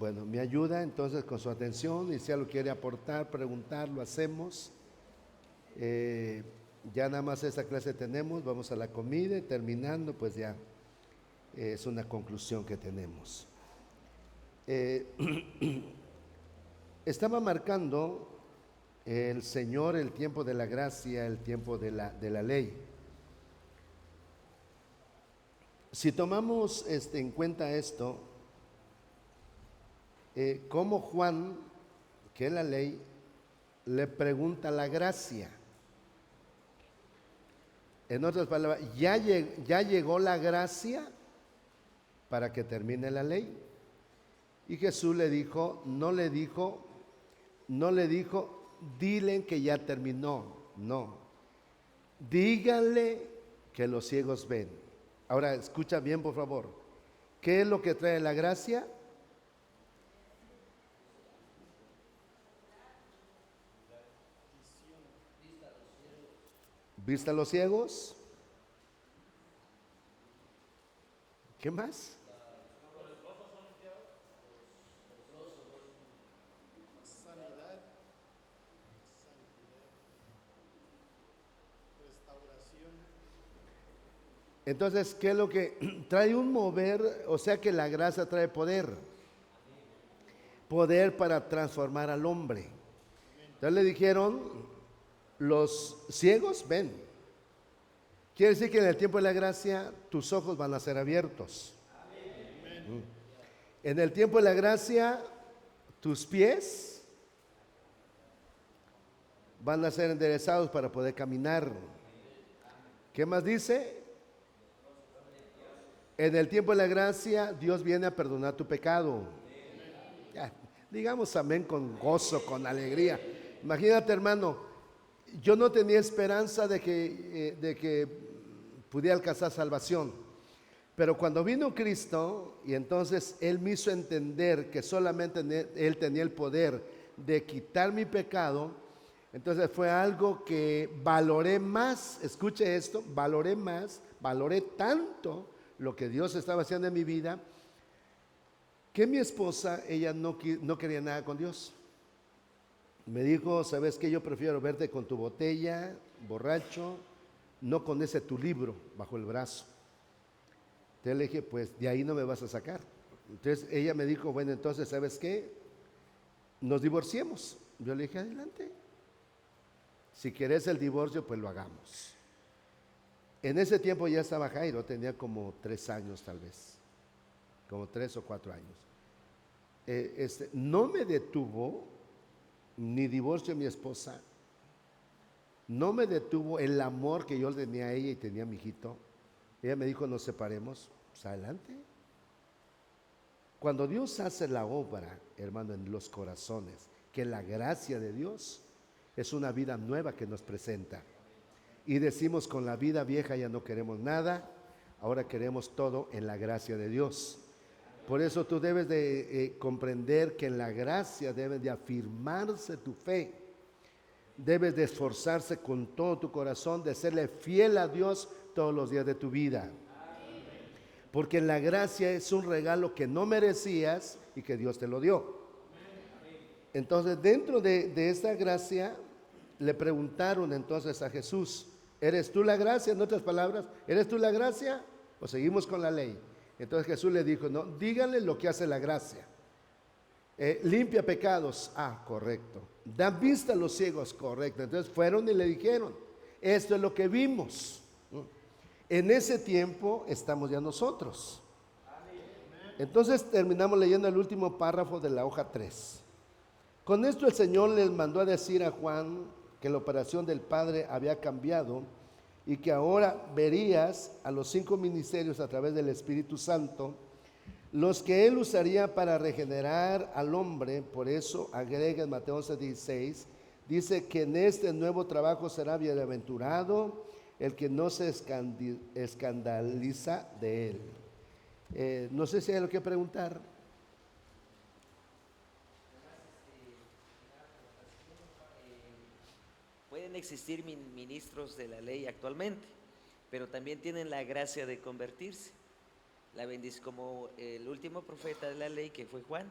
Bueno, me ayuda entonces con su atención y si algo quiere aportar, preguntar, lo hacemos. Ya nada más esta clase tenemos, vamos a la comida y terminando pues ya es una conclusión que tenemos. Estaba marcando el Señor el tiempo de la gracia, el tiempo de la ley. Si tomamos en cuenta esto, como Juan, que es la ley, le pregunta la gracia. En otras palabras, ya llegó la gracia para que termine la ley. Y Jesús le dijo, no le dijo, dile que ya terminó. No, díganle que los ciegos ven. Ahora escucha bien, por favor. ¿Qué es lo que trae la gracia? ¿Vista a los ciegos? ¿Qué más? Sanidad, restauración. Entonces, ¿qué es lo que trae un mover? O sea que la gracia trae poder. Poder para transformar al hombre. Entonces le dijeron, los ciegos ven. Quiere decir que en el tiempo de la gracia tus ojos van a ser abiertos. En el tiempo de la gracia tus pies van a ser enderezados para poder caminar. ¿Qué más dice? En el tiempo de la gracia Dios viene a perdonar tu pecado. Ya, digamos amén con gozo, con alegría. Imagínate, hermano, yo no tenía esperanza de que pudiera alcanzar salvación, pero cuando vino Cristo y entonces Él me hizo entender que solamente Él tenía el poder de quitar mi pecado, entonces fue algo que valoré más. Escuche esto, valoré tanto lo que Dios estaba haciendo en mi vida, que mi esposa, ella no quería nada con Dios. Me dijo, ¿sabes qué? Yo prefiero verte con tu botella, borracho, no con ese tu libro bajo el brazo. Entonces le dije, pues de ahí no me vas a sacar. Entonces ella me dijo, bueno, entonces, ¿sabes qué? Nos divorciemos. Yo le dije, adelante. Si querés el divorcio, pues lo hagamos. En ese tiempo ya estaba Jairo, tenía como 3 años tal vez, como 3 o 4 años. No me detuvo ni divorcio de mi esposa, no me detuvo el amor que yo tenía a ella y tenía a mi hijito. Ella me dijo, nos separemos, pues adelante. Cuando Dios hace la obra, hermano, en los corazones, que la gracia de Dios es una vida nueva que nos presenta. Y decimos, con la vida vieja ya no queremos nada, ahora queremos todo en la gracia de Dios. Por eso tú debes de comprender que en la gracia debe de afirmarse tu fe. Debes de esforzarse con todo tu corazón, de serle fiel a Dios todos los días de tu vida. Porque en la gracia es un regalo que no merecías y que Dios te lo dio. Entonces, dentro de esta gracia, le preguntaron entonces a Jesús, ¿eres tú la gracia? En otras palabras, ¿eres tú la gracia o seguimos con la ley? Entonces Jesús le dijo, no, díganle lo que hace la gracia. Limpia pecados, correcto. Da vista a los ciegos, correcto. Entonces fueron y le dijeron, esto es lo que vimos. En ese tiempo estamos ya nosotros. Entonces terminamos leyendo el último párrafo de la hoja 3. Con esto el Señor les mandó a decir a Juan que la operación del Padre había cambiado y que ahora verías a los 5 ministerios a través del Espíritu Santo, los que Él usaría para regenerar al hombre. Por eso agrega en Mateo 11:16, dice que en este nuevo trabajo será bienaventurado el que no se escandaliza de él. No sé si hay algo que preguntar. Pueden existir ministros de la ley actualmente, pero también tienen la gracia de convertirse. La bendición, como el último profeta de la ley, que fue Juan,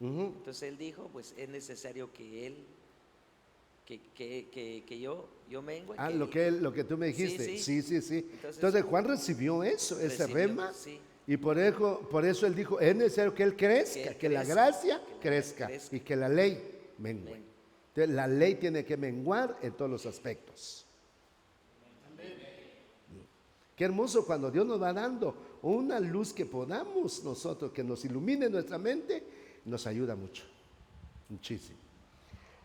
Ujú. Entonces él dijo, pues es necesario que él, que yo mengue. Ah, lo que tú me dijiste. Sí. Sí. Entonces, Entonces Juan recibió eso, ese recibió, rema, sí. y por eso él dijo, es necesario que él crezca, que la gracia crezca y que la ley mengue. Mengue. Entonces, la ley tiene que menguar en todos los aspectos. Qué hermoso cuando Dios nos va dando una luz que podamos nosotros, que nos ilumine nuestra mente, nos ayuda mucho, muchísimo.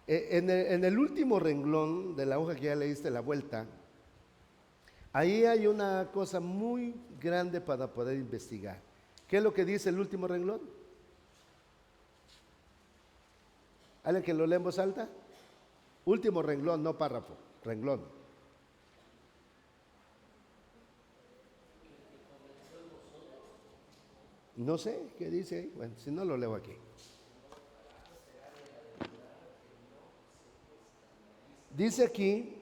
En el último renglón de la hoja que ya leíste la vuelta, ahí hay una cosa muy grande para poder investigar. ¿Qué es lo que dice el último renglón? ¿Alguien que lo lee en voz alta? Último renglón, no párrafo, renglón. No sé qué dice ahí. Bueno, si no lo leo aquí. Dice aquí,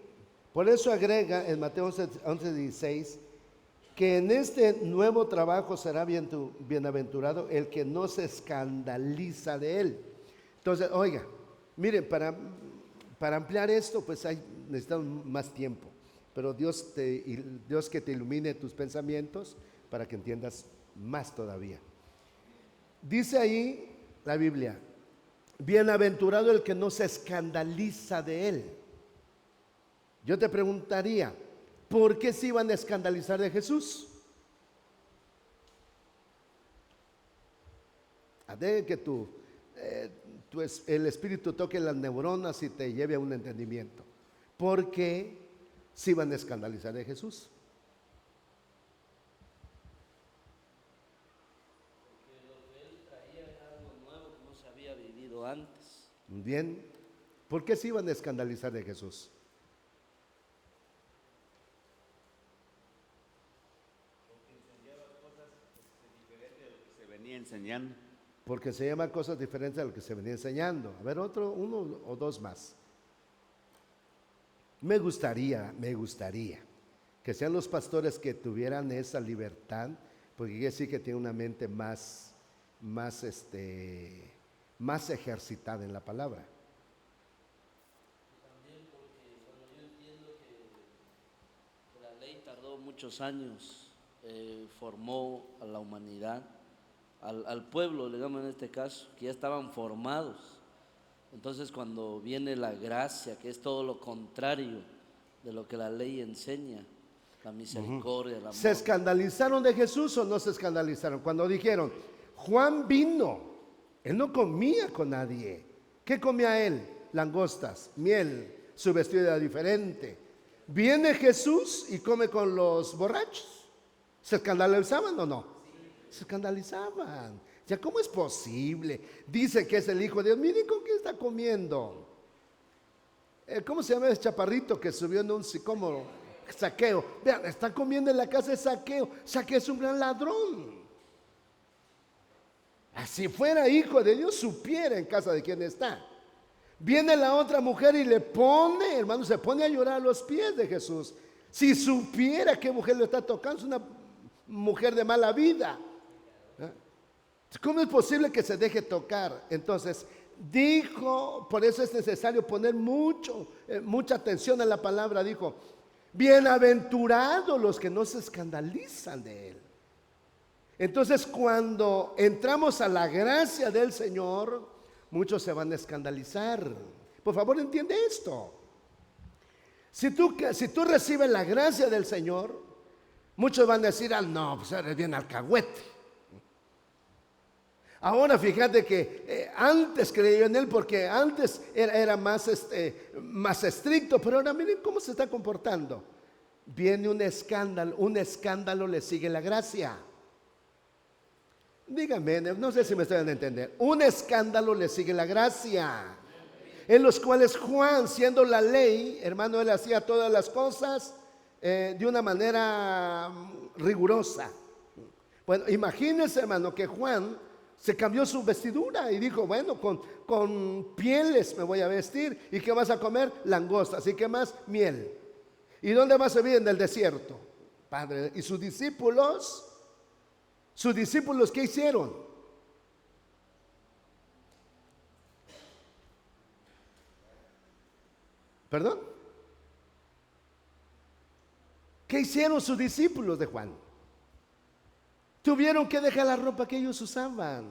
por eso agrega en Mateo 11:16, que en este nuevo trabajo será bienaventurado el que no se escandaliza de él. Entonces, oiga, miren, para ampliar esto, pues necesitamos más tiempo. Pero Dios que te ilumine tus pensamientos para que entiendas más todavía. Dice ahí la Biblia, bienaventurado el que no se escandaliza de él. Yo te preguntaría, ¿por qué se iban a escandalizar de Jesús? De que el Espíritu toque las neuronas y te lleve a un entendimiento. ¿Por qué se iban a escandalizar de Jesús? Porque lo que él traía era algo nuevo que no se había vivido antes. Bien, ¿por qué se iban a escandalizar de Jesús? Se venía enseñando. Porque se llaman cosas diferentes a lo que se venía enseñando. A ver, uno o dos más. Me gustaría que sean los pastores que tuvieran esa libertad, porque quiere decir que tienen una mente más ejercitada en la palabra. También porque, bueno, yo entiendo que la ley tardó muchos años, formó a la humanidad, al pueblo, digamos en este caso, que ya estaban formados. Entonces cuando viene la gracia, que es todo lo contrario de lo que la ley enseña, la misericordia, el amor. ¿Se escandalizaron de Jesús o no se escandalizaron? Cuando dijeron, Juan vino, él no comía con nadie. ¿Qué comía él? Langostas, miel, su vestido era diferente. Viene Jesús y come con los borrachos. ¿Se escandalizaban o no? Se escandalizaban. Ya, ¿cómo es posible? Dice que es el Hijo de Dios. Miren con qué está comiendo. ¿Cómo se llama ese chaparrito que subió en un sicómoro? Zaqueo. Vean, está comiendo en la casa de Zaqueo. Zaqueo es un gran ladrón. Si fuera hijo de Dios, supiera en casa de quién está. Viene la otra mujer y le pone, hermano, se pone a llorar a los pies de Jesús. Si supiera qué mujer lo está tocando, es una mujer de mala vida. ¿Cómo es posible que se deje tocar? Entonces, dijo, por eso es necesario poner mucha atención a la palabra, dijo, bienaventurados los que no se escandalizan de él. Entonces, cuando entramos a la gracia del Señor, muchos se van a escandalizar. Por favor, entiende esto. Si tú recibes la gracia del Señor, muchos van a decir, no, pues eres bien alcahuete. Ahora fíjate que antes creía en él porque antes era más estricto, pero ahora miren cómo se está comportando. Viene un escándalo le sigue la gracia. Díganme, no sé si me están a entender. Un escándalo le sigue la gracia. En los cuales Juan, siendo la ley, hermano, él hacía todas las cosas de una manera rigurosa. Bueno, imagínense, hermano, que Juan se cambió su vestidura y dijo, bueno, con pieles me voy a vestir. ¿Y qué vas a comer? Langostas. ¿Y qué más? Miel. ¿Y dónde vas a vivir? En el desierto. Padre, ¿y sus discípulos? ¿Sus discípulos qué hicieron? ¿Perdón? ¿Qué hicieron sus discípulos de Juan? Tuvieron que dejar la ropa que ellos usaban.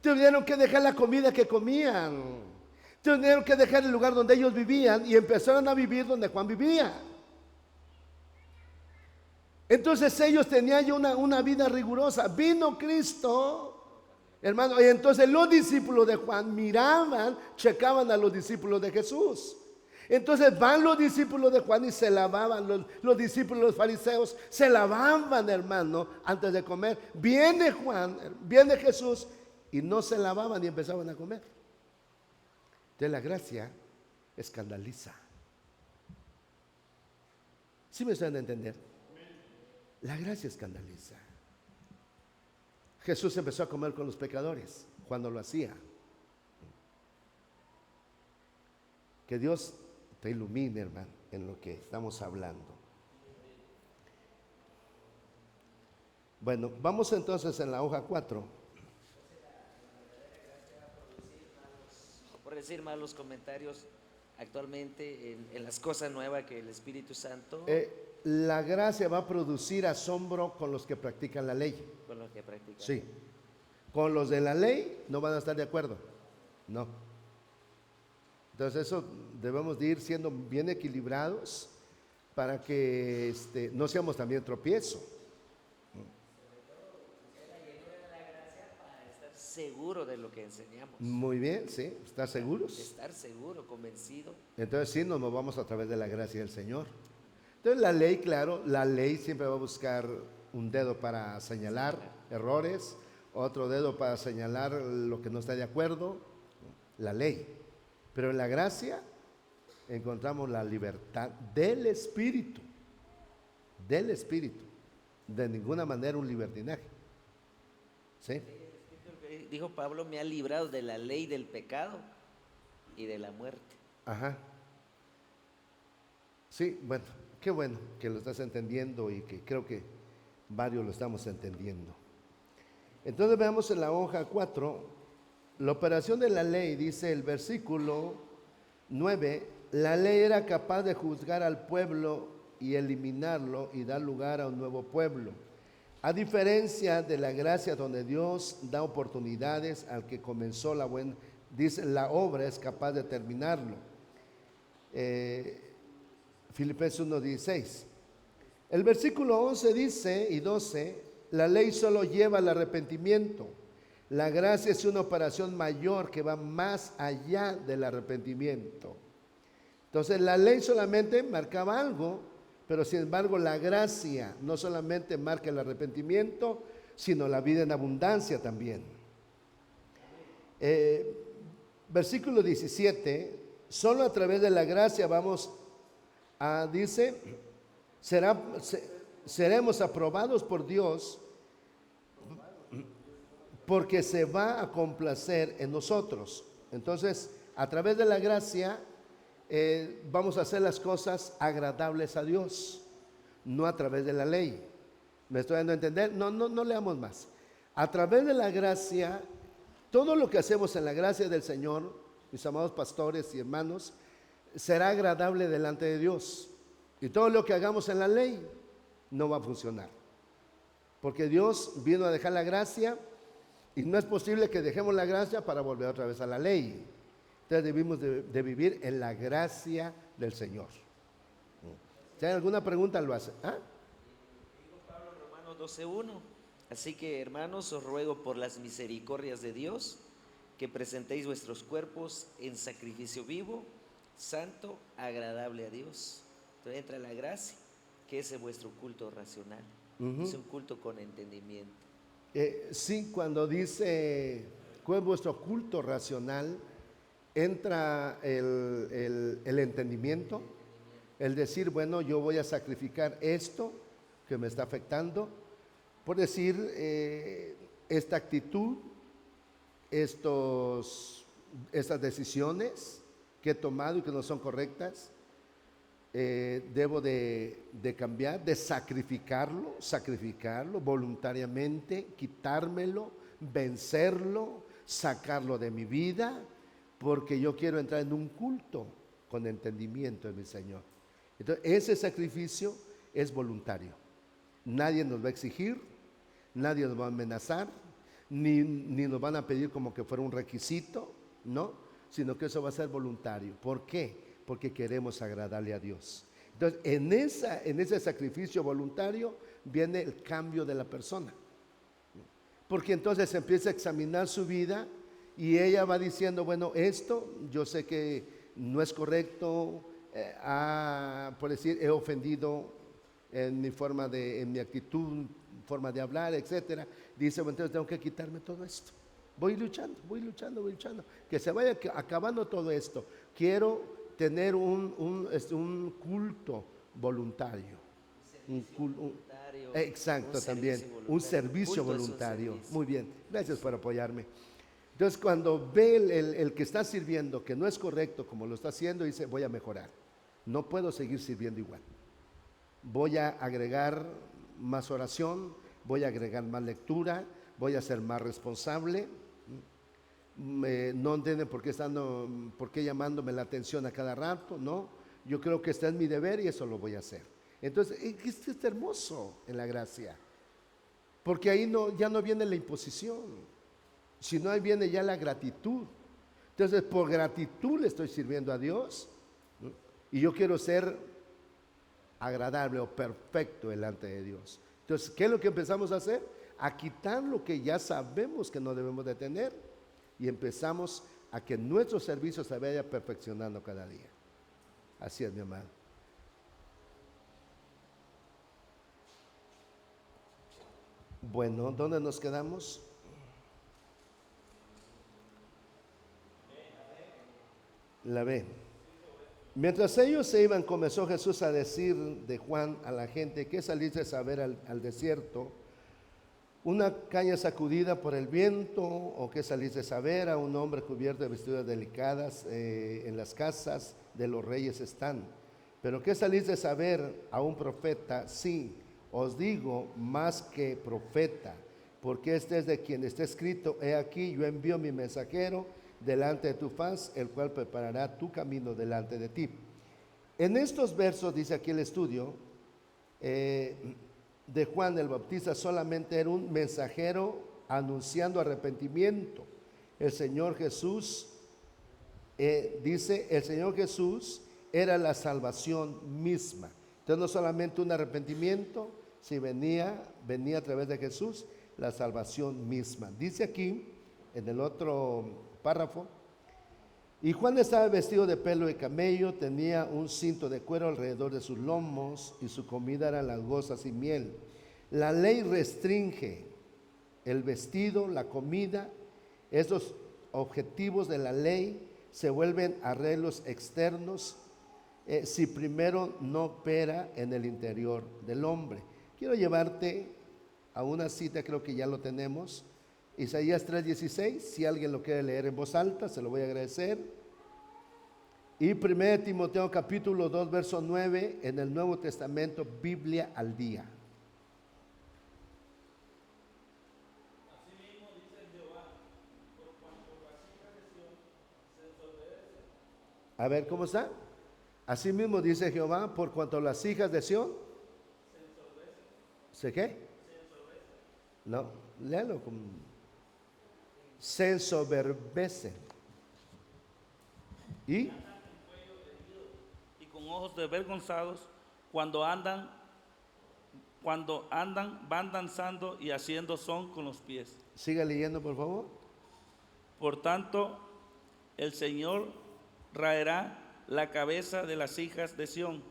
Tuvieron que dejar la comida que comían. Tuvieron que dejar el lugar donde ellos vivían y empezaron a vivir donde Juan vivía. Entonces ellos tenían ya una vida rigurosa. Vino Cristo, hermano, y entonces los discípulos de Juan miraban, checaban a los discípulos de Jesús. Entonces van los discípulos de Juan y se lavaban, los discípulos de los fariseos se lavaban, hermano, antes de comer. Viene Juan, viene Jesús y no se lavaban y empezaban a comer. Entonces la gracia escandaliza. ¿Sí me están a entender? La gracia escandaliza. Jesús empezó a comer con los pecadores cuando lo hacía. Que Dios te ilumine, hermano, en lo que estamos hablando. Bueno, vamos entonces en la hoja 4. Por decir malos comentarios actualmente en las cosas nuevas que el Espíritu Santo La gracia va a producir asombro con los que practican la ley. con lo que practica. Sí. Con los de la ley no van a estar de acuerdo. No. Entonces eso debemos de ir siendo bien equilibrados para que no seamos también tropiezo. Estar seguro de lo que enseñamos. Muy bien, sí, ¿estás seguros? Estar seguro, convencido. Entonces sí, nos movamos a través de la gracia del Señor. Entonces la ley, claro, la ley siempre va a buscar un dedo para señalar errores, otro dedo para señalar lo que no está de acuerdo, la ley. Pero en la gracia encontramos la libertad del Espíritu, de ninguna manera un libertinaje. ¿Sí? Dijo Pablo, me ha librado de la ley del pecado y de la muerte. Ajá. Sí, bueno, qué bueno que lo estás entendiendo y que creo que varios lo estamos entendiendo. Entonces veamos en la hoja 4, la operación de la ley, dice el versículo 9, la ley era capaz de juzgar al pueblo y eliminarlo y dar lugar a un nuevo pueblo. A diferencia de la gracia donde Dios da oportunidades al que comenzó la buena, dice la obra es capaz de terminarlo. Filipenses 1:16. El versículo 11 dice y 12, la ley solo lleva al arrepentimiento. La gracia es una operación mayor que va más allá del arrepentimiento. Entonces la ley solamente marcaba algo, pero sin embargo la gracia no solamente marca el arrepentimiento, sino la vida en abundancia también. Versículo 17, solo a través de la gracia vamos a, dice, seremos aprobados por Dios porque se va a complacer en nosotros. Entonces, a través de la gracia vamos a hacer las cosas agradables a Dios, no a través de la ley. ¿Me estoy dando a entender? No leamos más. A través de la gracia, todo lo que hacemos en la gracia del Señor, mis amados pastores y hermanos, será agradable delante de Dios. Y todo lo que hagamos en la ley no va a funcionar. Porque Dios vino a dejar la gracia y no es posible que dejemos la gracia para volver otra vez a la ley. Entonces debimos de vivir en la gracia del Señor. Si hay alguna pregunta, lo hace. ¿Ah? Dijo Pablo en Romanos 12:1. Así que, hermanos, os ruego por las misericordias de Dios que presentéis vuestros cuerpos en sacrificio vivo, santo, agradable a Dios. Entonces entra la gracia, que es vuestro culto racional. Es un culto con entendimiento. Sí, cuando dice ¿cuál es vuestro culto racional? Entra el entendimiento, el decir, bueno, yo voy a sacrificar esto que me está afectando, por decir, esta actitud, estas decisiones que he tomado y que no son correctas, debo de cambiar, de sacrificarlo voluntariamente, quitármelo, vencerlo, sacarlo de mi vida, porque yo quiero entrar en un culto con entendimiento en mi Señor. Entonces, ese sacrificio es voluntario. Nadie nos va a exigir, nadie nos va a amenazar, ni nos van a pedir como que fuera un requisito, no, sino que eso va a ser voluntario. ¿Por qué? Porque queremos agradarle a Dios. Entonces, en ese sacrificio voluntario viene el cambio de la persona. Porque entonces se empieza a examinar su vida y ella va diciendo, bueno, esto yo sé que no es correcto, por decir, he ofendido en mi forma en mi actitud, forma de hablar, etcétera. Dice, bueno, entonces tengo que quitarme todo esto. Voy luchando. Que se vaya acabando todo esto. Quiero tener un culto voluntario. Exacto, también. Un servicio voluntario. Muy bien, gracias por apoyarme. Entonces, cuando ve el que está sirviendo que no es correcto como lo está haciendo, dice, voy a mejorar. No puedo seguir sirviendo igual. Voy a agregar más oración, voy a agregar más lectura, voy a ser más responsable. No entienden por qué llamándome la atención a cada rato, no. Yo creo que este es mi deber y eso lo voy a hacer. Entonces, esto es hermoso en la gracia, porque ahí ya no viene la imposición, sino ahí viene ya la gratitud. Entonces, por gratitud le estoy sirviendo a Dios, ¿no? Y yo quiero ser agradable o perfecto delante de Dios. Entonces, ¿qué es lo que empezamos a hacer? A quitar lo que ya sabemos que no debemos de tener y empezamos a que nuestro servicio se vaya perfeccionando cada día. Así es, mi amado. Bueno, ¿dónde nos quedamos? La B. Mientras ellos se iban, comenzó Jesús a decir de Juan a la gente, ¿qué saliste a saber al desierto? ¿Una caña sacudida por el viento? ¿O qué saliste a saber? A un hombre cubierto de vestiduras delicadas en las casas de los reyes están. ¿Pero qué saliste a saber? A un profeta. Sí, os digo, más que profeta, porque este es de quien está escrito, he aquí, yo envío mi mensajero delante de tu faz, el cual preparará tu camino delante de ti. En estos versos, dice aquí el estudio, de Juan el Bautista solamente era un mensajero anunciando arrepentimiento. El Señor Jesús, dice, el Señor Jesús era la salvación misma. Entonces no solamente un arrepentimiento, si venía a través de Jesús, la salvación misma. Dice aquí, en el otro párrafo, y Juan estaba vestido de pelo de camello, tenía un cinto de cuero alrededor de sus lomos y su comida eran langostas y miel. La ley restringe el vestido, la comida. Esos objetivos de la ley se vuelven arreglos externos si primero no opera en el interior del hombre. Quiero llevarte a una cita, creo que ya lo tenemos, Isaías 3:16, si alguien lo quiere leer en voz alta, se lo voy a agradecer. Y 1 Timoteo capítulo 2, verso 9, en el Nuevo Testamento, Biblia al día. Asimismo dice Jehová, por cuanto las hijas de Sión se ensoberbecen. A ver, ¿cómo está? Asimismo dice Jehová, por cuanto las hijas de Sión ¿se qué? No, léalo como se ensoberbecen. ¿Y? Y con ojos desvergonzados, cuando andan van danzando y haciendo son con los pies. Siga leyendo, por favor. Por tanto, el Señor raerá la cabeza de las hijas de Sión.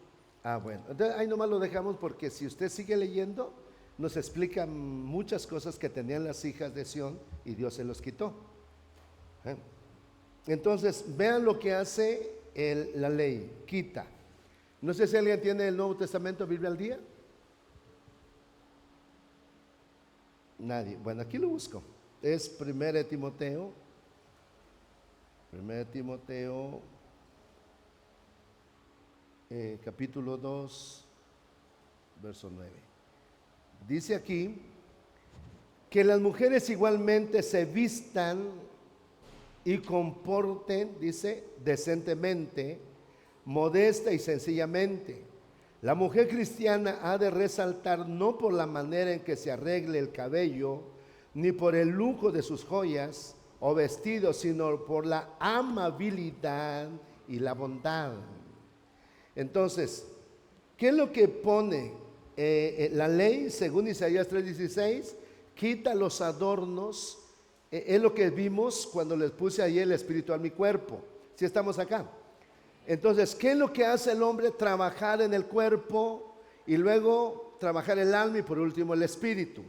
Bueno, entonces ahí nomás lo dejamos porque si usted sigue leyendo, nos explica muchas cosas que tenían las hijas de Sión y Dios se los quitó. Entonces, vean lo que hace la ley, quita. No sé si alguien tiene el Nuevo Testamento, Biblia al día. Nadie. Bueno, aquí lo busco. Es 1 Timoteo. 1 Timoteo, capítulo 2, verso 9. Dice aquí que las mujeres igualmente se vistan y comporten, dice, decentemente, modesta y sencillamente. La mujer cristiana ha de resaltar no por la manera en que se arregle el cabello, ni por el lujo de sus joyas o vestidos, sino por la amabilidad y la bondad. Entonces, ¿qué es lo que pone la ley? Según Isaías 3:16, quita los adornos. Es lo que vimos cuando les puse ahí el espíritu a mi cuerpo. Si estamos acá. Entonces, ¿qué es lo que hace el hombre? Trabajar en el cuerpo y luego trabajar el alma y por último el espíritu.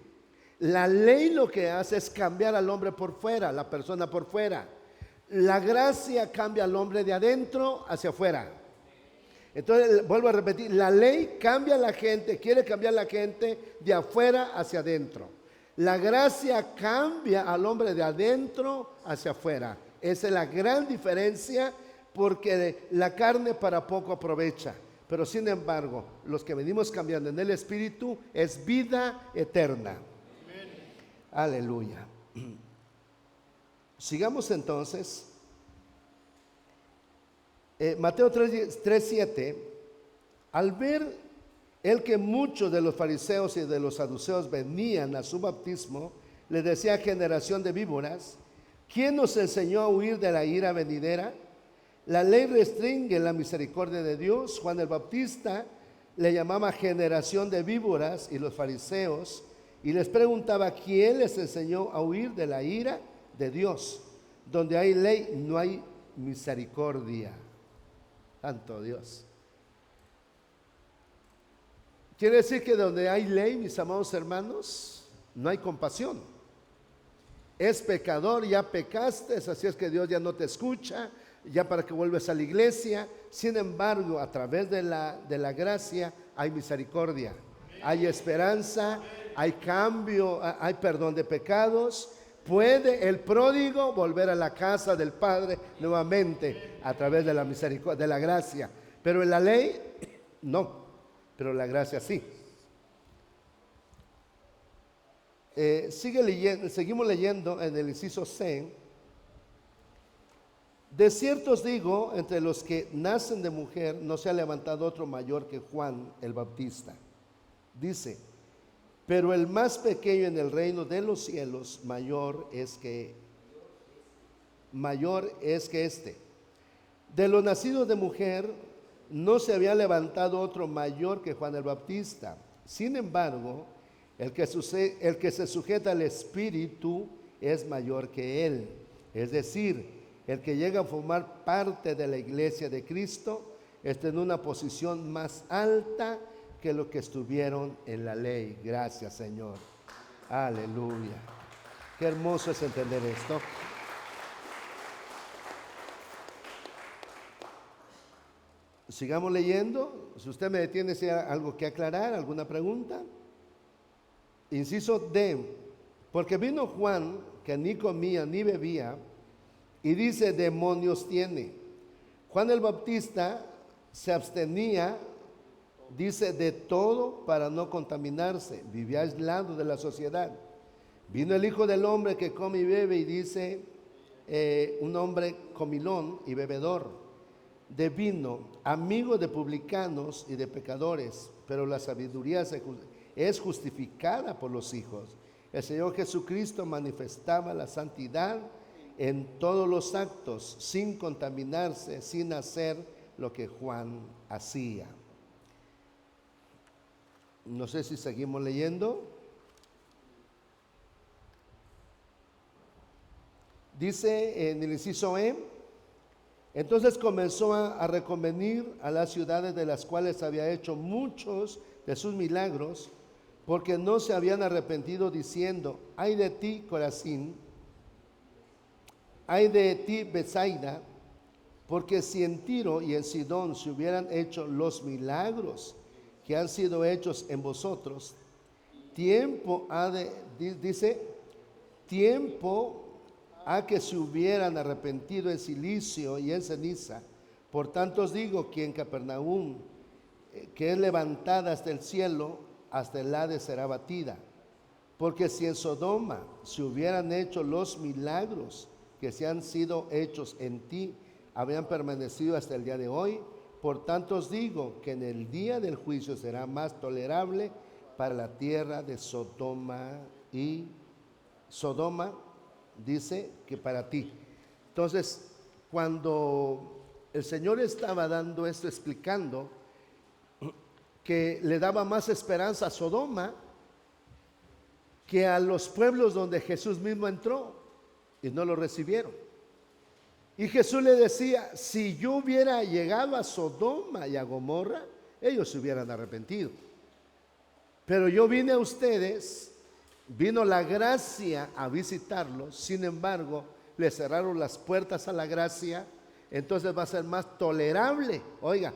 La ley lo que hace es cambiar al hombre por fuera, la persona por fuera. La gracia cambia al hombre de adentro hacia afuera. Entonces, vuelvo a repetir, la ley cambia a la gente, quiere cambiar a la gente de afuera hacia adentro. La gracia cambia al hombre de adentro hacia afuera. Esa es la gran diferencia, porque la carne para poco aprovecha. Pero sin embargo, los que venimos cambiando en el espíritu es vida eterna. Aleluya. Sigamos entonces. Mateo 3:7. Al ver él que muchos de los fariseos y de los saduceos venían a su bautismo, le decía: generación de víboras, ¿quién nos enseñó a huir de la ira venidera? La ley restringe la misericordia de Dios. Juan el Bautista le llamaba generación de víboras y los fariseos, y les preguntaba: ¿quién les enseñó a huir de la ira de Dios? Donde hay ley no hay misericordia. Santo Dios. Quiere decir que donde hay ley, mis amados hermanos, no hay compasión. Es pecador, ya pecaste, así es que Dios ya no te escucha, ya para que vuelves a la iglesia. Sin embargo, a través de la gracia hay misericordia, hay esperanza, hay cambio, hay perdón de pecados. Puede el pródigo volver a la casa del Padre nuevamente a través de la misericordia, de la gracia. Pero en la ley, no. Pero la gracia sí. Seguimos leyendo en el inciso C. De cierto os digo, entre los que nacen de mujer no se ha levantado otro mayor que Juan el Bautista. Dice: pero el más pequeño en el reino de los cielos mayor es que éste. De los nacidos de mujer no se había levantado otro mayor que Juan el Bautista. Sin embargo, el que se sujeta al Espíritu es mayor que él. Es decir, el que llega a formar parte de la iglesia de Cristo está en una posición más alta que lo que estuvieron en la ley. Gracias, Señor. Aleluya. Qué hermoso es entender esto. Sigamos leyendo. Si usted me detiene, si hay algo que aclarar, alguna pregunta. Inciso D. Porque vino Juan, que ni comía ni bebía, y dice: demonios tiene. Juan el Bautista se abstenía, dice, de todo para no contaminarse. Vivía aislado de la sociedad. Vino el Hijo del Hombre que come y bebe, y dice, un hombre comilón y bebedor de vino, amigo de publicanos y de pecadores, pero la sabiduría es justificada por los hijos. El Señor Jesucristo manifestaba la santidad en todos los actos, sin contaminarse, sin hacer lo que Juan hacía. No sé si seguimos leyendo. Dice en el inciso E: entonces comenzó a reconvenir a las ciudades de las cuales había hecho muchos de sus milagros, porque no se habían arrepentido, diciendo: ay de ti, Corazín, ay de ti, Betsaida, porque si en Tiro y en Sidón se hubieran hecho los milagros que han sido hechos en vosotros, tiempo a que se hubieran arrepentido en silicio y en ceniza. Por tanto os digo que en Capernaum, que es levantada hasta el cielo, hasta el Hades será batida. Porque si en Sodoma se hubieran hecho los milagros que se han sido hechos en ti, habrían permanecido hasta el día de hoy. Por tanto os digo que en el día del juicio será más tolerable para la tierra de Sodoma dice que para ti. Entonces, cuando el Señor estaba dando esto, explicando que le daba más esperanza a Sodoma que a los pueblos donde Jesús mismo entró y no lo recibieron. Y Jesús le decía, si yo hubiera llegado a Sodoma y a Gomorra, ellos se hubieran arrepentido. Pero yo vine a ustedes, vino la gracia a visitarlos, sin embargo, le cerraron las puertas a la gracia, entonces va a ser más tolerable, oiga,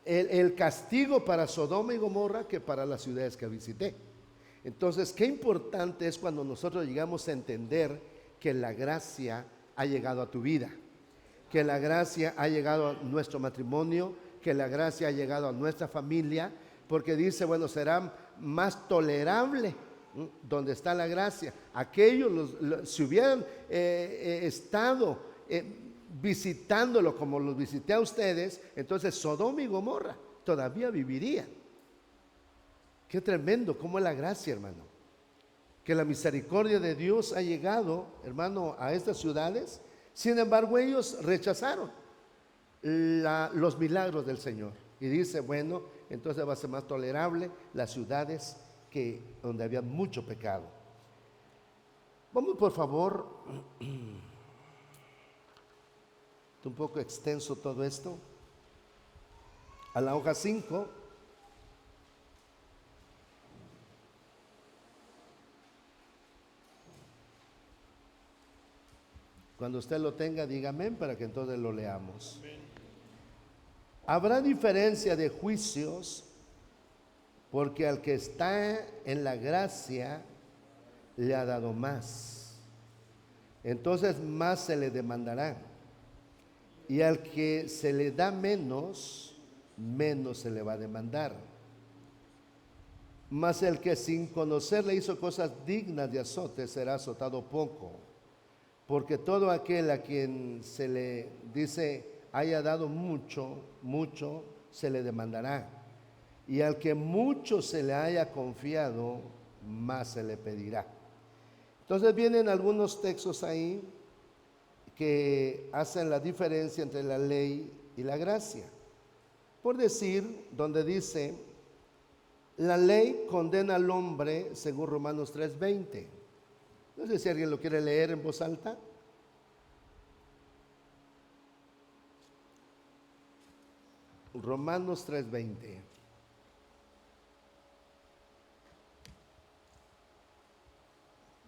el castigo para Sodoma y Gomorra que para las ciudades que visité. Entonces, qué importante es cuando nosotros llegamos a entender que la gracia ha llegado a tu vida, que la gracia ha llegado a nuestro matrimonio, que la gracia ha llegado a nuestra familia, porque dice, bueno, será más tolerable donde está la gracia. Aquellos, si hubieran estado visitándolo como los visité a ustedes, entonces Sodoma y Gomorra todavía vivirían. Qué tremendo, cómo es la gracia, hermano. Que la misericordia de Dios ha llegado, hermano, a estas ciudades. Sin embargo, ellos rechazaron los milagros del Señor. Y dice, bueno, entonces va a ser más tolerable las ciudades donde había mucho pecado. Vamos, por favor. Un poco extenso todo esto. A la hoja 5. Cuando usted lo tenga, diga amén para que entonces lo leamos. Habrá diferencia de juicios, porque al que está en la gracia le ha dado más. Entonces más se le demandará. Y al que se le da menos, menos se le va a demandar. Mas el que sin conocerle hizo cosas dignas de azote será azotado poco. Porque todo aquel a quien se le dice haya dado mucho, mucho se le demandará. Y al que mucho se le haya confiado, más se le pedirá. Entonces vienen algunos textos ahí que hacen la diferencia entre la ley y la gracia. Por decir, donde dice, la ley condena al hombre según Romanos 3:20. No sé si alguien lo quiere leer en voz alta. Romanos 3:20.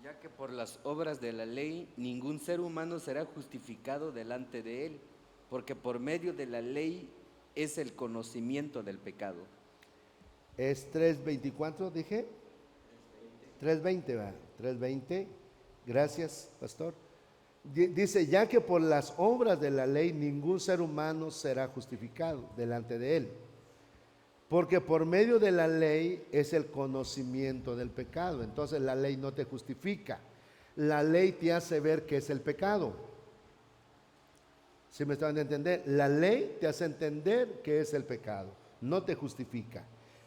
Ya que por las obras de la ley ningún ser humano será justificado delante de él, porque por medio de la ley es el conocimiento del pecado. Es 3:24, dije. 3:20, va. 3:20. Gracias, pastor. Dice, ya que por las obras de la ley ningún ser humano será justificado delante de él, porque por medio de la ley es el conocimiento del pecado. Entonces la ley no te justifica, la ley te hace ver qué es el pecado. ¿Sí me estaban a entender? La ley te hace entender qué es el pecado, no te justifica.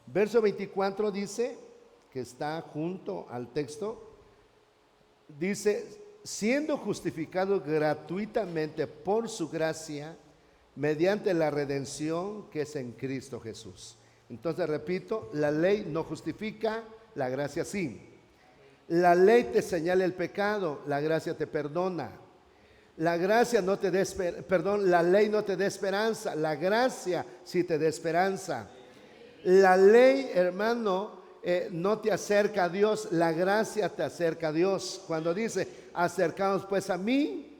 Verso 24 dice, que está junto al texto, dice, siendo justificado gratuitamente por su gracia, mediante la redención que es en Cristo Jesús. Entonces repito, la ley no justifica, la gracia sí. La ley te señala el pecado, la gracia te perdona. La gracia no te da la ley no te da esperanza, la gracia sí te da esperanza. La ley, hermano, no te acerca a Dios, la gracia te acerca a Dios. Cuando dice, acercaos pues a mí,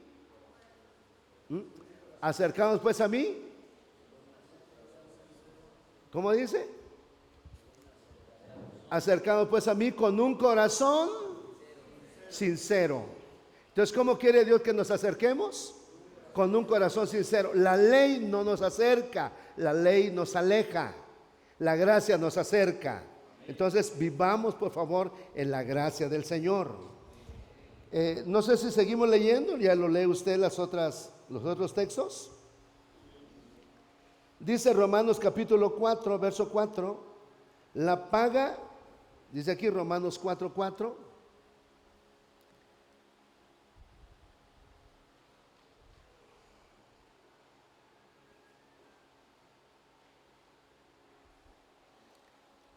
acercaos pues a mí, ¿cómo dice? Acercaos pues a mí con un corazón sincero. Entonces, ¿cómo quiere Dios que nos acerquemos? Con un corazón sincero. La ley no nos acerca, la ley nos aleja, la gracia nos acerca. Entonces vivamos por favor en la gracia del Señor. No sé si seguimos leyendo, ya lo lee usted los otros textos. Dice Romanos capítulo 4, verso 4, la paga, dice aquí Romanos 4, 4.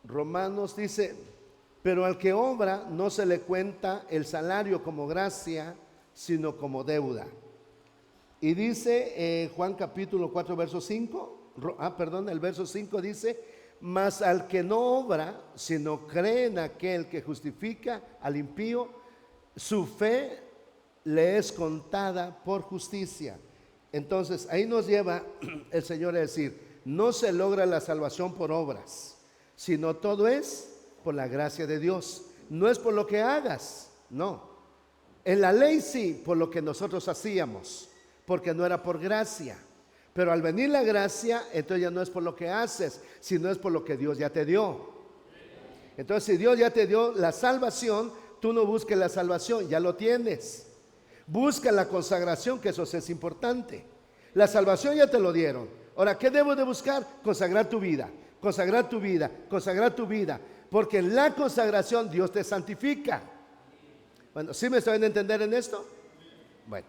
Romanos dice, pero al que obra no se le cuenta el salario como gracia, sino como deuda. Y dice Juan capítulo 4, verso 5, el verso 5 dice, mas al que no obra, sino cree en aquel que justifica al impío, su fe le es contada por justicia. Entonces ahí nos lleva el Señor a decir, no se logra la salvación por obras, sino todo es por la gracia de Dios. No es por lo que hagas, no. En la ley sí, por lo que nosotros hacíamos, porque no era por gracia. Pero al venir la gracia, entonces ya no es por lo que haces, sino es por lo que Dios ya te dio. Entonces si Dios ya te dio la salvación, tú no busques la salvación, ya lo tienes. Busca la consagración, que eso es importante. La salvación ya te lo dieron. Ahora, ¿qué debo de buscar? Consagrar tu vida. Consagrar tu vida, consagrar tu vida, porque en la consagración Dios te santifica. Bueno, ¿sí me saben entender en esto? Bueno.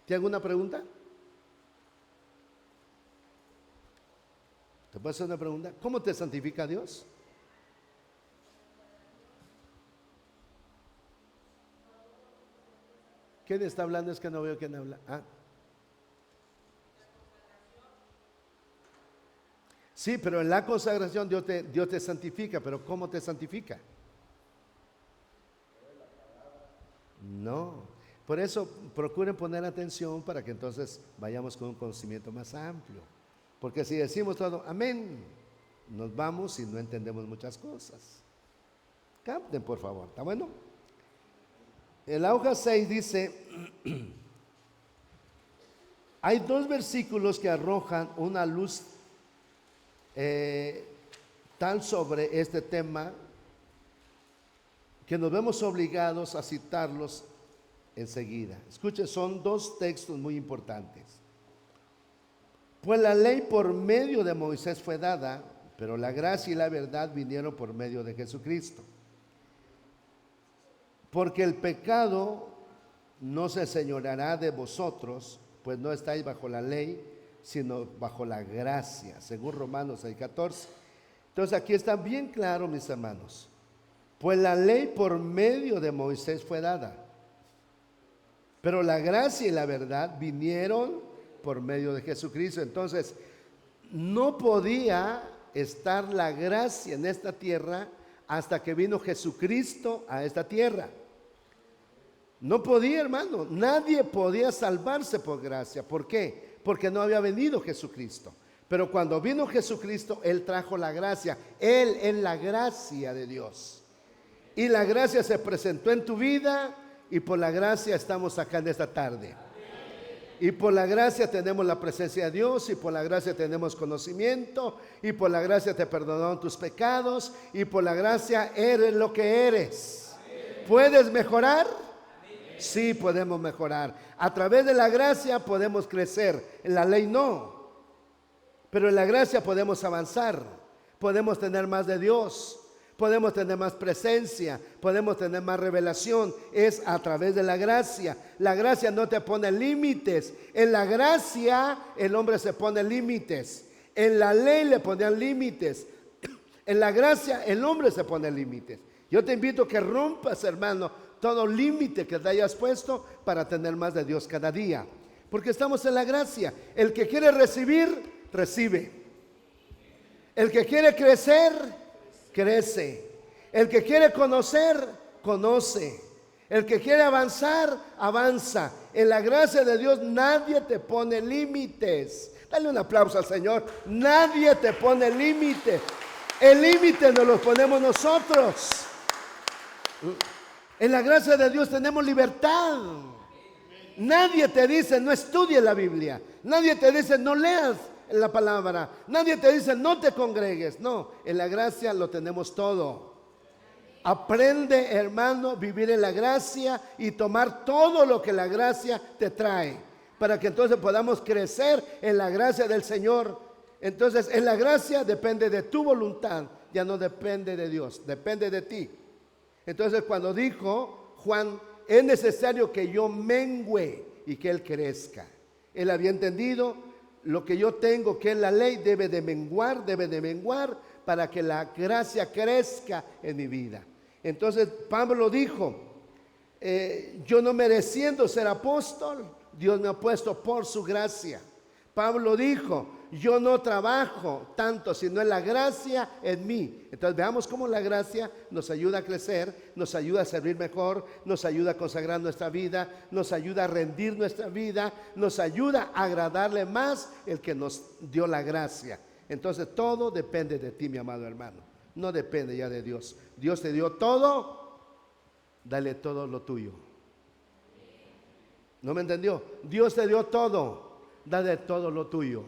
¿Tiene alguna pregunta? ¿Te puedo hacer una pregunta? ¿Cómo te santifica Dios? ¿Quién está hablando? Es que no veo quién habla. Sí, pero en la consagración Dios te santifica, pero ¿cómo te santifica? No, por eso procuren poner atención para que entonces vayamos con un conocimiento más amplio, porque si decimos todo, amén, nos vamos y no entendemos muchas cosas. Capten por favor, ¿está bueno? En la hoja 6 dice, hay dos versículos que arrojan una luz tal sobre este tema que nos vemos obligados a citarlos enseguida. Escuchen, son dos textos muy importantes. Pues la ley por medio de Moisés fue dada, pero la gracia y la verdad vinieron por medio de Jesucristo. Porque el pecado no se enseñoreará de vosotros, pues no estáis bajo la ley, sino bajo la gracia, según Romanos 6:14. Entonces aquí está bien claro, mis hermanos, pues la ley por medio de Moisés fue dada, pero la gracia y la verdad vinieron por medio de Jesucristo. Entonces no podía estar la gracia en esta tierra hasta que vino Jesucristo a esta tierra. No podía, hermano, nadie podía salvarse por gracia. ¿Por qué? Porque no había venido Jesucristo. Pero cuando vino Jesucristo, Él trajo la gracia. Él es la gracia de Dios. Y la gracia se presentó en tu vida, y por la gracia estamos acá en esta tarde. Y por la gracia tenemos la presencia de Dios, y por la gracia tenemos conocimiento, y por la gracia te perdonaron tus pecados, y por la gracia eres lo que eres. ¿Puedes mejorar? Sí, podemos mejorar. A través de la gracia podemos crecer. En la ley no. Pero en la gracia podemos avanzar. Podemos tener más de Dios. Podemos tener más presencia. Podemos tener más revelación. Es a través de la gracia. La gracia no te pone límites. En la gracia el hombre se pone límites. En la ley le ponían límites. En la gracia el hombre se pone límites. Yo te invito a que rompas, hermano, todo límite que te hayas puesto para tener más de Dios cada día. Porque estamos en la gracia. El que quiere recibir, recibe. El que quiere crecer, crece. El que quiere conocer, conoce. El que quiere avanzar, avanza. En la gracia de Dios nadie te pone límites. Dale un aplauso al Señor. Nadie te pone límites. El límite nos lo ponemos nosotros. En la gracia de Dios tenemos libertad. Nadie te dice no estudies la Biblia. Nadie te dice no leas la palabra. Nadie te dice no te congregues. No, en la gracia lo tenemos todo. Aprende, hermano, vivir en la gracia y tomar todo lo que la gracia te trae, para que entonces podamos crecer en la gracia del Señor. Entonces, en la gracia depende de tu voluntad, ya no depende de Dios, depende de ti. Entonces, cuando dijo Juan, es necesario que yo mengüe y que Él crezca. Él había entendido lo que yo tengo, que es la ley, debe de menguar para que la gracia crezca en mi vida. Entonces Pablo dijo, yo no mereciendo ser apóstol, Dios me ha puesto por su gracia. Pablo dijo, yo no trabajo tanto, sino en la gracia en mí. Entonces veamos cómo la gracia nos ayuda a crecer, nos ayuda a servir mejor, nos ayuda a consagrar nuestra vida, nos ayuda a rendir nuestra vida, nos ayuda a agradarle más el que nos dio la gracia. Entonces todo depende de ti, mi amado hermano, no depende ya de Dios. Dios te dio todo, dale todo lo tuyo. ¿No me entendió? Dios te dio todo, dale todo lo tuyo.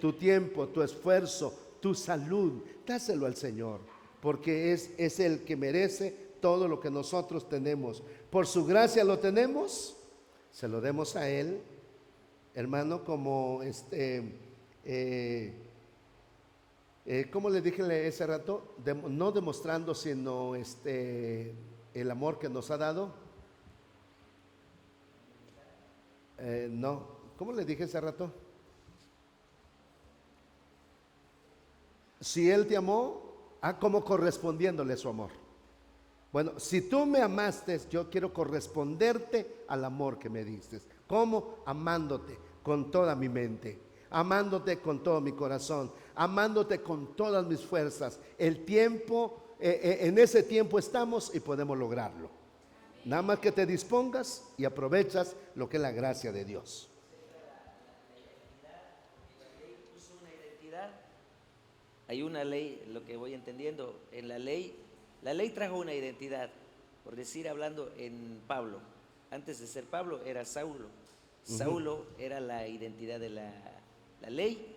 Tu tiempo, tu esfuerzo, tu salud, dáselo al Señor, porque es el que merece todo lo que nosotros tenemos. Por su gracia lo tenemos, se lo demos a Él, hermano, como ¿cómo le dije ese rato? No demostrando, sino el amor que nos ha dado. No, ¿cómo le dije ese rato? Si Él te amó, como correspondiéndole su amor. Bueno, si tú me amaste, yo quiero corresponderte al amor que me diste. ¿Cómo? Amándote con toda mi mente, amándote con todo mi corazón, amándote con todas mis fuerzas. El tiempo, en ese tiempo estamos y podemos lograrlo. Nada más que te dispongas y aprovechas lo que es la gracia de Dios. Hay una ley, lo que voy entendiendo, en la ley trajo una identidad, por decir, hablando en Pablo, antes de ser Pablo era Saulo. Saulo era la identidad de la ley,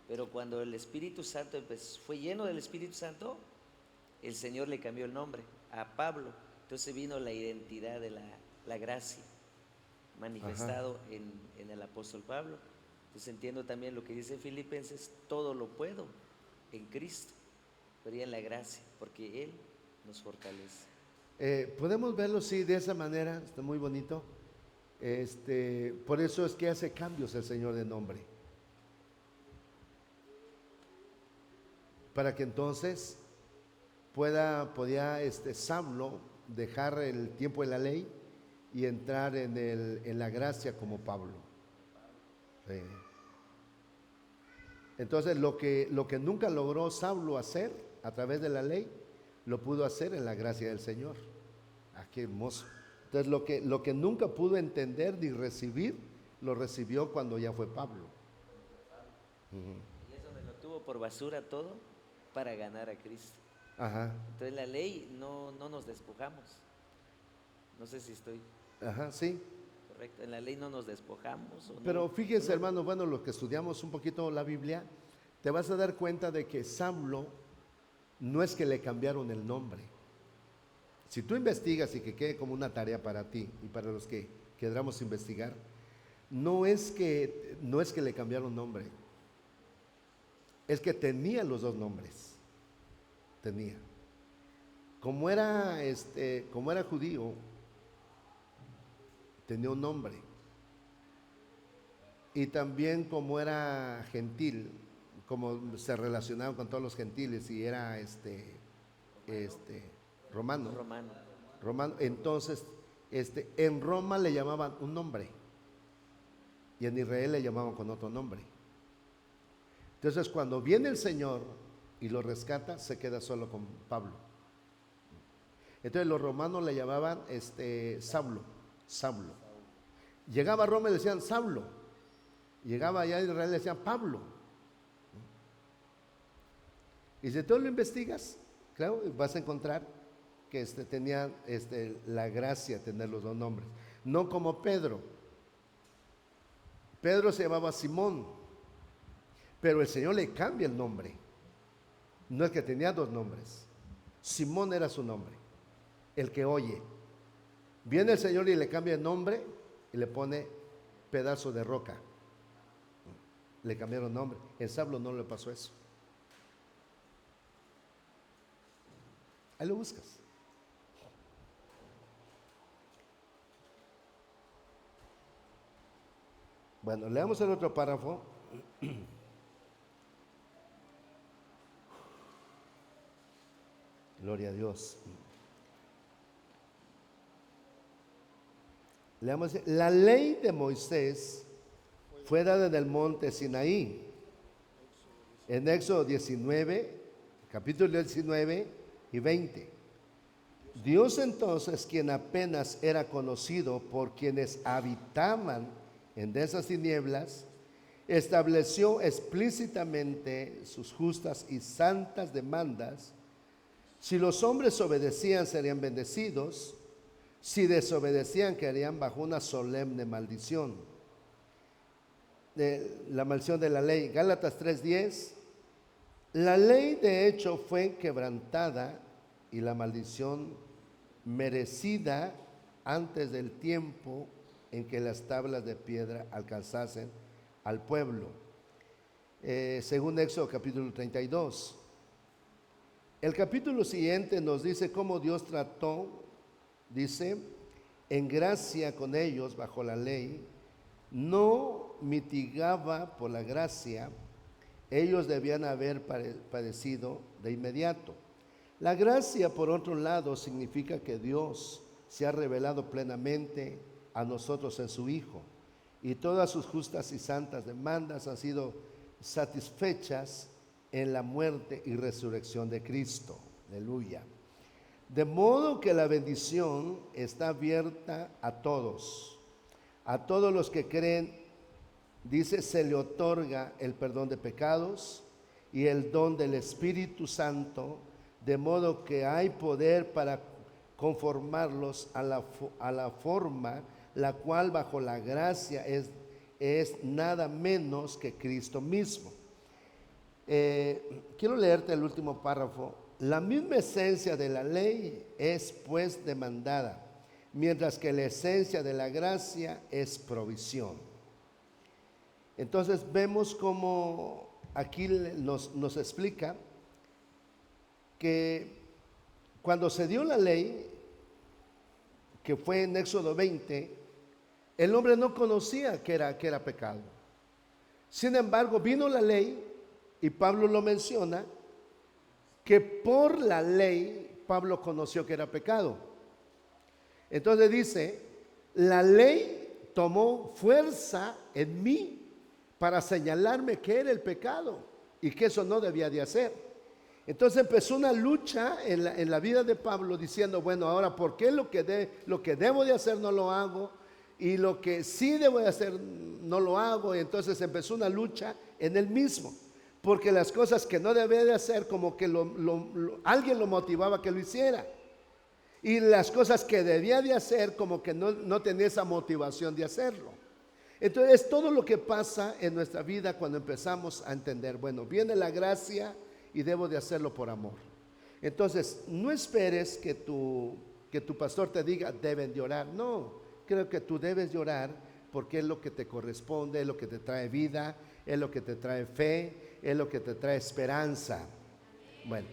pero cuando el Espíritu Santo fue lleno del Espíritu Santo, el Señor le cambió el nombre a Pablo. Entonces vino la identidad de la gracia manifestado en el apóstol Pablo. Entonces entiendo también lo que dice Filipenses, todo lo puedo en Cristo, pero ya en la gracia, porque Él nos fortalece. Podemos verlo, sí, de esa manera, está muy bonito. Por eso es que hace cambios el Señor de nombre, para que entonces podía Saulo dejar el tiempo de la ley y entrar en la gracia como Pablo. Sí. Entonces lo que nunca logró Saulo hacer a través de la ley, lo pudo hacer en la gracia del Señor. Ah, qué hermoso. Entonces lo que nunca pudo entender ni recibir, lo recibió cuando ya fue Pablo. Y es donde lo tuvo por basura todo para ganar a Cristo. Ajá. Entonces la ley no nos despojamos. No sé si estoy Ajá, sí. correcto. En la ley no nos despojamos. ¿O Pero no? fíjense, hermano, bueno, los que estudiamos un poquito la Biblia, te vas a dar cuenta de que Saulo no es que le cambiaron el nombre. Si tú investigas y que quede como una tarea para ti y para los que queramos investigar, no es que le cambiaron nombre, es que tenía los dos nombres. Tenía. Como era judío, tenía un nombre. Y también como era gentil, como se relacionaba con todos los gentiles y era romano. Entonces, en Roma le llamaban un nombre y en Israel le llamaban con otro nombre. Entonces, cuando viene el Señor y lo rescata, se queda solo con Pablo. Entonces los romanos le llamaban Saulo. Llegaba a Roma y le decían Saulo. Llegaba allá a Israel y le decían Pablo. Y si tú lo investigas, claro, vas a encontrar que tenía la gracia de tener los dos nombres. No como Pedro. Pedro se llamaba Simón, pero el Señor le cambia el nombre. No es que tenía dos nombres. Simón era su nombre, el que oye. Viene el Señor y le cambia el nombre y le pone pedazo de roca. Le cambiaron nombre. En Saulo no le pasó eso. Ahí lo buscas. Bueno, leamos el otro párrafo. Gloria a Dios. Leamos, la ley de Moisés fue dada en el monte Sinaí. En Éxodo 19, capítulo 19 y 20. Dios entonces, quien apenas era conocido por quienes habitaban en esas tinieblas, estableció explícitamente sus justas y santas demandas. Si los hombres obedecían, serían bendecidos. Si desobedecían, quedarían bajo una solemne maldición. La maldición de la ley. Gálatas 3:10. La ley de hecho fue quebrantada y la maldición merecida antes del tiempo en que las tablas de piedra alcanzasen al pueblo. Según Éxodo capítulo 32. El capítulo siguiente nos dice cómo Dios trató, dice, en gracia con ellos bajo la ley, no mitigaba por la gracia, ellos debían haber padecido de inmediato. La gracia, por otro lado, significa que Dios se ha revelado plenamente a nosotros en su Hijo, y todas sus justas y santas demandas han sido satisfechas en la muerte y resurrección de Cristo. Aleluya. De modo que la bendición está abierta a todos los que creen. Dice, se le otorga el perdón de pecados y el don del Espíritu Santo, de modo que hay poder para conformarlos a la forma, la cual bajo la gracia es nada menos que Cristo mismo. Quiero leerte el último párrafo. La misma esencia de la ley es pues demandada, mientras que la esencia de la gracia es provisión. Entonces vemos cómo aquí nos explica que cuando se dio la ley, que fue en Éxodo 20, el hombre no conocía que era pecado. Sin embargo, vino la ley, y Pablo lo menciona, que por la ley Pablo conoció que era pecado. Entonces dice, la ley tomó fuerza en mí para señalarme que era el pecado y que eso no debía de hacer. Entonces empezó una lucha en la vida de Pablo diciendo, bueno, ahora ¿por qué lo que debo de hacer no lo hago? Y lo que sí debo de hacer no lo hago. Y entonces empezó una lucha en él mismo, porque las cosas que no debía de hacer, como que alguien lo motivaba a que lo hiciera, y las cosas que debía de hacer, como que no tenía esa motivación de hacerlo. Entonces es todo lo que pasa en nuestra vida cuando empezamos a entender, bueno, viene la gracia y debo de hacerlo por amor. Entonces no esperes que tu pastor te diga deben de orar. No, creo que tú debes de orar porque es lo que te corresponde, es lo que te trae vida, es lo que te trae fe, es lo que te trae esperanza. Bueno,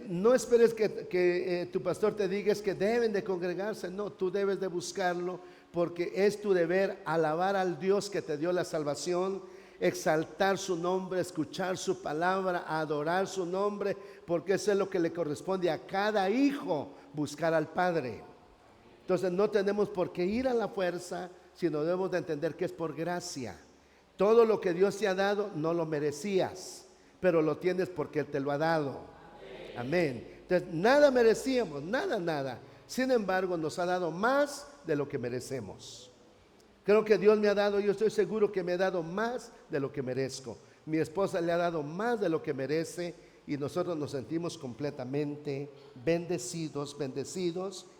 no esperes que tu pastor te diga es que deben de congregarse. No, tú debes de buscarlo, porque es tu deber alabar al Dios que te dio la salvación, exaltar su nombre, escuchar su palabra, adorar su nombre, porque eso es lo que le corresponde a cada hijo, buscar al Padre. Entonces no tenemos por qué ir a la fuerza, sino debemos de entender que es por gracia. Todo lo que Dios te ha dado no lo merecías, pero lo tienes porque Él te lo ha dado. Amén. Entonces nada merecíamos, nada. Sin embargo, nos ha dado más de lo que merecemos. Creo que Dios me ha dado, yo estoy seguro que me ha dado más de lo que merezco. Mi esposa le ha dado más de lo que merece, y nosotros nos sentimos completamente bendecidos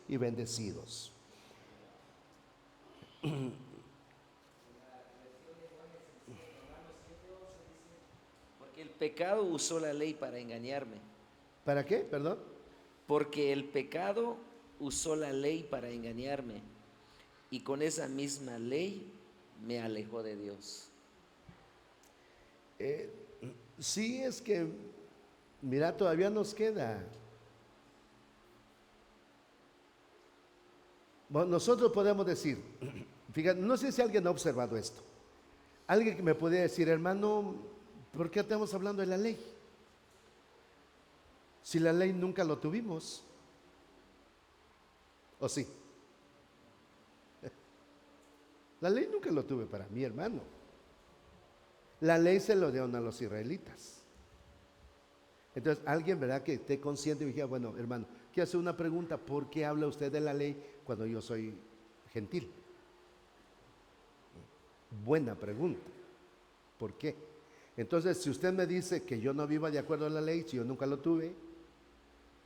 y bendecidos. Porque el pecado usó la ley para engañarme. ¿Para qué? Perdón. porque el pecado usó la ley para engañarme y con esa misma ley me alejó de Dios. Sí, es que, mira, todavía nos queda. Bueno, nosotros podemos decir, fíjate, no sé si alguien ha observado esto. Alguien que me podría decir, hermano, ¿por qué estamos hablando de la ley? Si la ley nunca lo tuvimos. ¿O sí? La ley nunca lo tuve para mí, hermano. La ley se lo dieron a los israelitas. Entonces, alguien, ¿verdad?, que esté consciente y dijera, bueno, hermano, quiero hacer una pregunta, ¿por qué habla usted de la ley cuando yo soy gentil? Buena pregunta. ¿Por qué? Entonces, si usted me dice que yo no viva de acuerdo a la ley, si yo nunca lo tuve,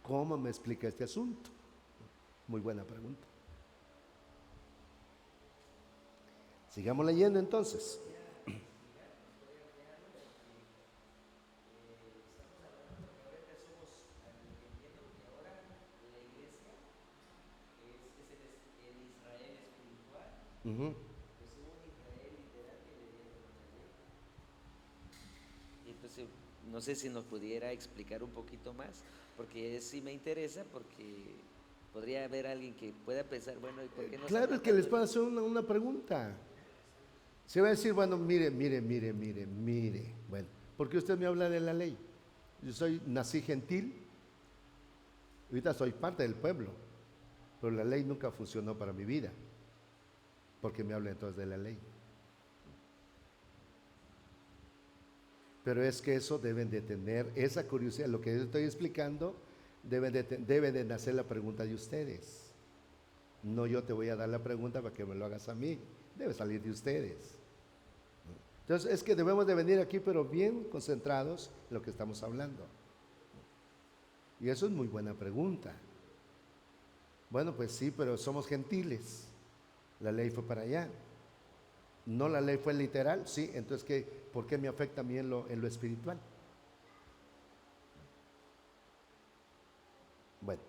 ¿cómo me explica este asunto? Muy buena pregunta. Sigamos leyendo entonces. Ujú. Y entonces, no sé si nos pudiera explicar un poquito más, porque sí me interesa, porque podría haber alguien que pueda pensar, bueno, ¿y por qué no Claro, está es que les tratando puedo hacer una pregunta. Se va a decir, bueno, mire. Bueno, ¿por qué usted me habla de la ley? Yo nací gentil, ahorita soy parte del pueblo, pero la ley nunca funcionó para mi vida. Porque me habla entonces de la ley. Pero es que eso deben de tener, esa curiosidad, lo que yo estoy explicando, debe de nacer la pregunta de ustedes. No yo te voy a dar la pregunta para que me lo hagas a mí, debe salir de ustedes. Entonces es que debemos de venir aquí, pero bien concentrados en lo que estamos hablando. Y eso es muy buena pregunta. Bueno, pues sí, pero somos gentiles. La ley fue para allá. No, la ley fue literal, sí. Entonces, ¿por qué me afecta a mí en lo espiritual? Bueno,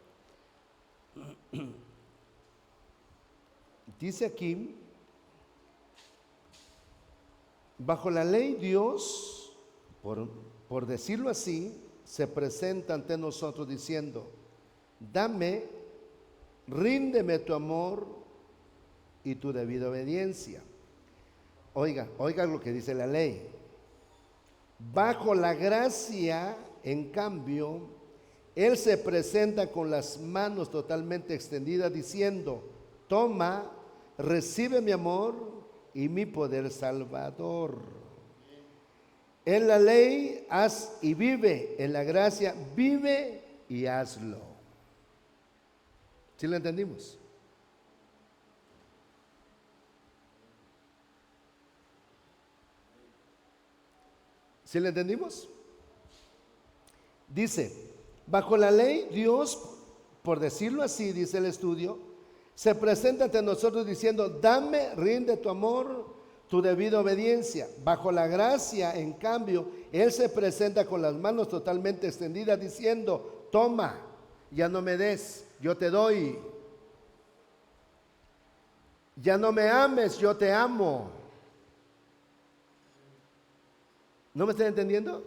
dice aquí, bajo la ley Dios, por decirlo así, se presenta ante nosotros diciendo, ríndeme tu amor y tu debida obediencia. Oiga lo que dice la ley. Bajo la gracia, en cambio, Él se presenta con las manos totalmente extendidas diciendo, toma, recibe mi amor y mi poder salvador. En la ley haz y vive, en la gracia vive y hazlo. ¿Sí lo entendimos? ¿Sí le entendimos? Dice, bajo la ley Dios, por decirlo así, dice el estudio, se presenta ante nosotros diciendo, rinde tu amor, tu debida obediencia. Bajo la gracia, en cambio, Él se presenta con las manos totalmente extendidas diciendo, toma, ya no me des, yo te doy. Ya no me ames, yo te amo. ¿No me están entendiendo?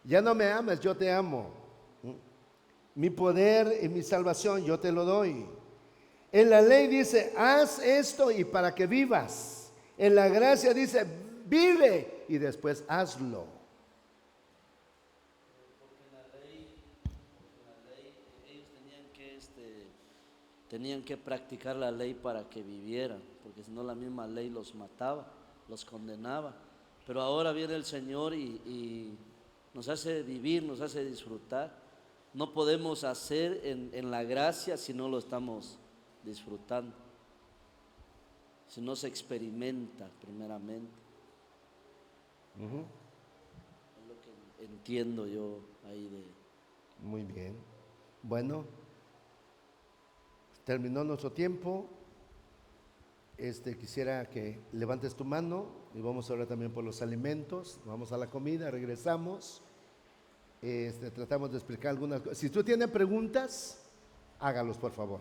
Ya no me ames, yo te amo. Mi poder y mi salvación yo te lo doy. En la ley dice, haz esto y para que vivas. En la gracia dice, vive y después hazlo. Porque en la ley ellos tenían que practicar la ley para que vivieran, porque si no la misma ley los mataba, los condenaba. Pero ahora viene el Señor y nos hace vivir, nos hace disfrutar. No podemos hacer en la gracia si no lo estamos disfrutando, si no se experimenta primeramente. Es lo que entiendo yo ahí de... Muy bien. Bueno, terminó nuestro tiempo. Quisiera que levantes tu mano y vamos a orar también por los alimentos. Vamos a la comida, regresamos tratamos de explicar algunas cosas. Si tú tienes preguntas, hágalos por favor,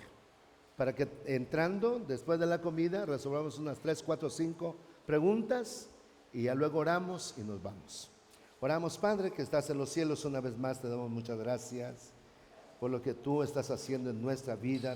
para que entrando después de la comida resolvamos unas 3, 4, 5 preguntas y ya luego oramos y nos vamos. Oramos. Padre que estás en los cielos, una vez más te damos muchas gracias por lo que tú estás haciendo en nuestra vida.